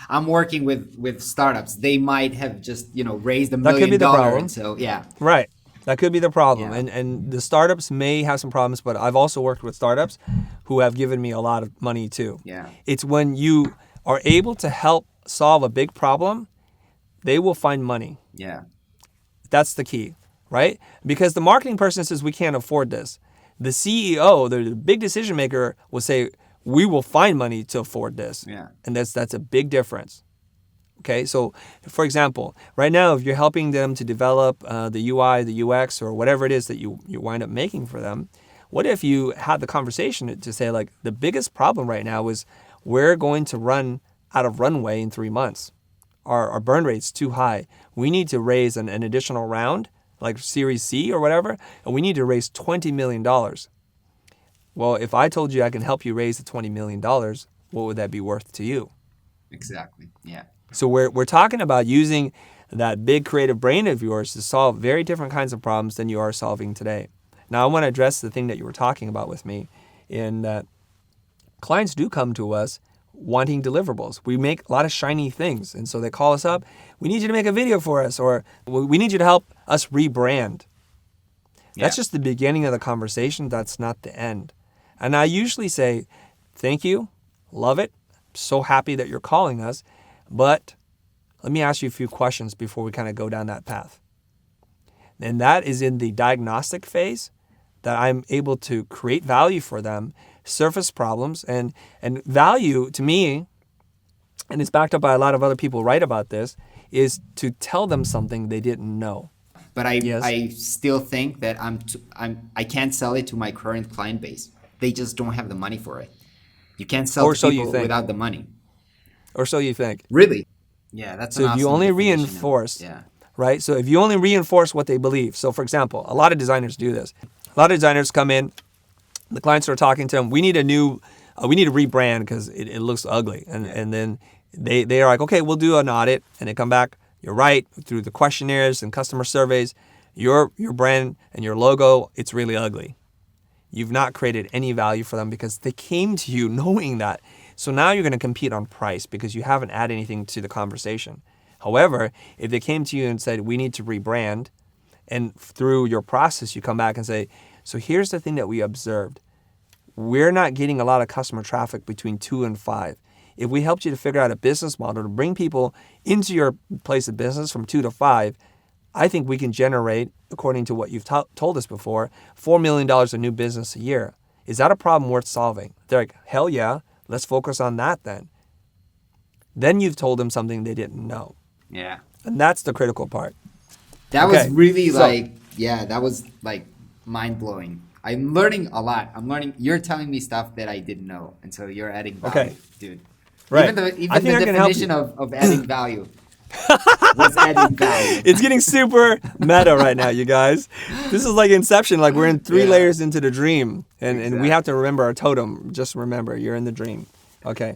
I'm working with startups. They might have just, raised $1 That could be million. the problem. So yeah. Right. That could be the problem. Yeah. And the startups may have some problems, but I've also worked with startups who have given me a lot of money too. Yeah. It's when you are able to help solve a big problem, they will find money. Yeah. That's the key, right? Because the marketing person says, we can't afford this. The CEO, the big decision maker, will say, we will find money to afford this. Yeah. And that's a big difference. Okay, so for example, right now, if you're helping them to develop the UI, the UX, or whatever it is that you wind up making for them, what if you had the conversation to say, like, the biggest problem right now is we're going to run out of runway in 3 months. Our burn rate's too high. We need to raise an additional round, like Series C or whatever, and we need to raise $20 million. Well, if I told you I can help you raise the $20 million, what would that be worth to you? Exactly. Yeah. So we're talking about using that big creative brain of yours to solve very different kinds of problems than you are solving today. Now, I want to address the thing that you were talking about with me in that clients do come to us wanting deliverables. We make a lot of shiny things, and so they call us up. We need you to make a video for us, or we need you to help us rebrand. That's just the beginning of the conversation. That's not the end. And I usually say, thank you, love it, so happy that you're calling us, but let me ask you a few questions before we kind of go down that path. And that is in the diagnostic phase that I'm able to create value for them, surface problems, and value to me, and it's backed up by a lot of other people write about this, is to tell them something they didn't know. But I still think that I can't sell it to my current client base. They just don't have the money for it. You can't sell to people without the money. Or so you think. Really? Yeah, that's so if you only reinforce, right? So if you only reinforce what they believe. So for example, a lot of designers do this. A lot of designers come in, the clients are talking to them, we need a rebrand because it looks ugly. And then they are like, okay, we'll do an audit. And they come back, you're right, through the questionnaires and customer surveys, your brand and your logo, it's really ugly. You've not created any value for them because they came to you knowing that. So now you're going to compete on price because you haven't added anything to the conversation. However, if they came to you and said, we need to rebrand, and through your process, you come back and say, so here's the thing that we observed. We're not getting a lot of customer traffic between 2 and 5. If we helped you to figure out a business model to bring people into your place of business from 2 to 5, I think we can generate, according to what you've told us before, $4 million of new business a year. Is that a problem worth solving? They're like, hell yeah, let's focus on that then. Then you've told them something they didn't know. Yeah. And that's the critical part. That was really that was like mind-blowing. I'm learning a lot. You're telling me stuff that I didn't know. And so you're adding value, dude. Right. Even the definition of adding value was adding value. It's getting super meta right now, you guys. This is like Inception. Like we're in 3 layers into the dream. And we have to remember our totem. Just remember, you're in the dream. Okay.